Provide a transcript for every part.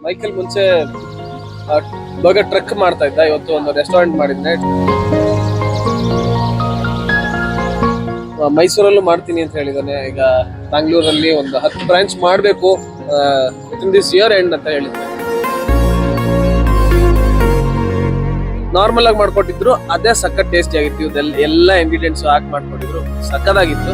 Michael ಮುಂಚೆ burger truck ಮಾಡ್ತಾ ಇದ್ದ, ಇವತ್ತು ಒಂದು ರೆಸ್ಟೋರೆಂಟ್ ಮಾಡಿದ್ನೆ. ಮೈಸೂರಲ್ಲೂ ಮಾಡ್ತೀನಿ ಅಂತ ಹೇಳಿದಾನೆ. ಈಗ ಬ್ಯಾಂಗ್ಳೂರಲ್ಲಿ ಒಂದು 10 ಬ್ರಾಂಚ್ ಮಾಡಬೇಕು ವಿತಿನ್ ದಿಸ್ ಇಯರ್ ಎಂಡ್ ಅಂತ ಹೇಳಿದ್ದೆ. ನಾರ್ಮಲ್ ಆಗಿ ಮಾಡ್ಕೊಟ್ಟಿದ್ರು, ಅದೇ ಸಖತ್ ಟೇಸ್ಟಿ ಆಗಿತ್ತು. ಎಲ್ಲ ಇಂಗ್ರೀಡಿಯೆಂಟ್ಸ್ ಹಾಕಿ ಮಾಡ್ಕೊಟ್ಟಿದ್ರು, ಸಖತ್ತಾಗಿತ್ತು.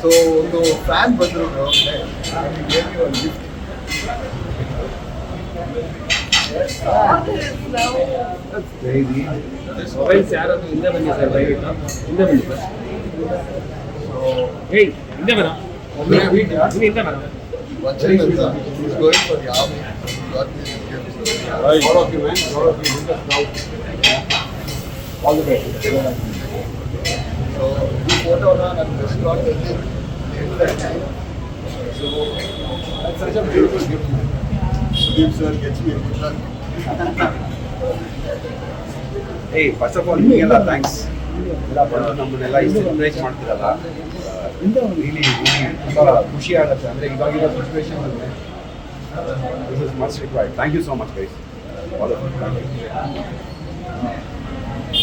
ಸೊ ಒಂದು ಫ್ಯಾನ್ ಬಂದ್ರು ಮೊಬೈಲ್ಸ್ ಯಾರಾದ್ರೂ ಹಿಂದೆ ಬನ್ನಿ ಸರ್, ದಯವಿಟ್ಟು ಹಿಂದೆ ಬನ್ನಿ ಸರ್. ಹಿಂದೆ ಬರ, ಹಿಂದೆ ಬರ. Vachan is going for the army. Got this gift. All of you, man. All of you. All the best. So, this photo at the restaurant so, that's such a beautiful gift. Sudeep sir gets me a good luck. Hey, first of all, ನಿಮಗೆಲ್ಲ thanks. ಎಲ್ಲ ಬಂದು ನಮ್ಮನ್ನೆಲ್ಲ ಇಷ್ಟು encourage ಮಾಡ್ತಿರಲ್ಲ, really ತುಂಬ ಖುಷಿ ಆಗುತ್ತೆ. ಅಂದರೆ ಇವಾಗಿರೋ situation this is must required. Thank you so much guys.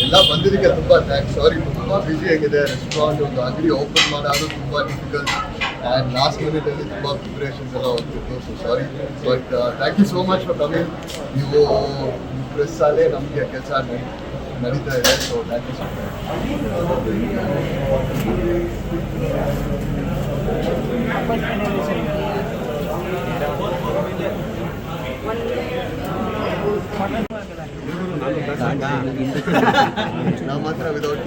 ಎಲ್ಲ ಬಂದಿದ್ದಕ್ಕೆ ತುಂಬ ಥ್ಯಾಂಕ್ಸ್. ಸಾರಿ, ತುಂಬ ಬ್ಯುಸಿ ಆಗಿದೆ. ರೆಸ್ಟೋರೆಂಟ್ ಒಂದು ಅಂಗಡಿ ಓಪನ್ ಮಾಡೋದು ತುಂಬ ಡಿಫಿಕಲ್ಟ್ ಆ್ಯಂಡ್ ಲಾಸ್ಟ್ ಮಿನಿಟಲ್ಲಿ ತುಂಬ ಪ್ರಿಪ್ರೇಷನ್ಸ್ ಎಲ್ಲ ಹೋಗ್ತಿತ್ತು. So sorry, but thank you so much for coming. ನೀವು ಪ್ರೆಸ್ಸಲ್ಲೇ ನಮಗೆ ಕೆಲಸ ನಡೀತಾ ಇದೆ. So thank you so much. ನಾವು ಮಾತ್ರ ವಿದೌಟ್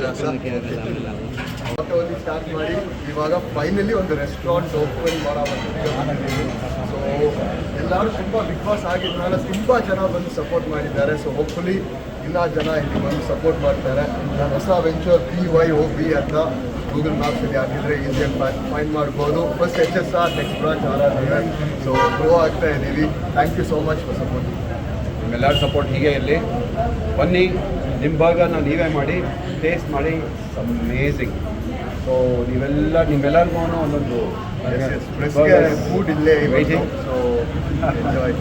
ಫೋಟೋಲ್ಲಿ ಸ್ಟಾರ್ಟ್ ಮಾಡಿ ಇವಾಗ ಫೈನಲಿ ಒಂದು ರೆಸ್ಟೋರೆಂಟ್ ಓಪನ್ ಮಾಡೋ ಸೊ ಎಲ್ಲರೂ ತುಂಬ ಬಿಗ್ ಬಾಸ್ ಆಗಿದ್ಮೇಲೆ ತುಂಬ ಜನ ಬಂದು ಸಪೋರ್ಟ್ ಮಾಡಿದ್ದಾರೆ. ಸೊ ಹೋಪ್ಫುಲಿ ಇನ್ನೂ ಜನ ಇಲ್ಲಿ ಬಂದು ಸಪೋರ್ಟ್ ಮಾಡ್ತಾರೆ. ನಾನು ಹೊಸ ವೆಂಚರ್ BYOB ಅಂತ ಗೂಗಲ್ ಮ್ಯಾಪ್ಸಲ್ಲಿ ಹಾಕಿದರೆ ಈಸಿಯಾಗಿ ಫೈಂಡ್ ಮಾಡ್ಬೋದು. First HSR, next branch RR. So grow ಆಗ್ತಾ ಇದ್ದೀವಿ. Thank you so much for support. ನಿಮ್ಮೆಲ್ಲರ ಸಪೋರ್ಟ್ ಹೀಗೆ ಇರಲಿ. ಬನ್ನಿ, ನಿಮ್ಮ ಬರ್ಗರ್ನ ನೀವೇ ಮಾಡಿ ಟೇಸ್ಟ್ ಮಾಡಿ, ಅಮೇಝಿಂಗ್. ಸೊ ನಿಮ್ಮೆಲ್ಲರಿಗೂ ಒಂದೊಂದು ಫುಡ್ ಇಲ್ಲೇ. So enjoy.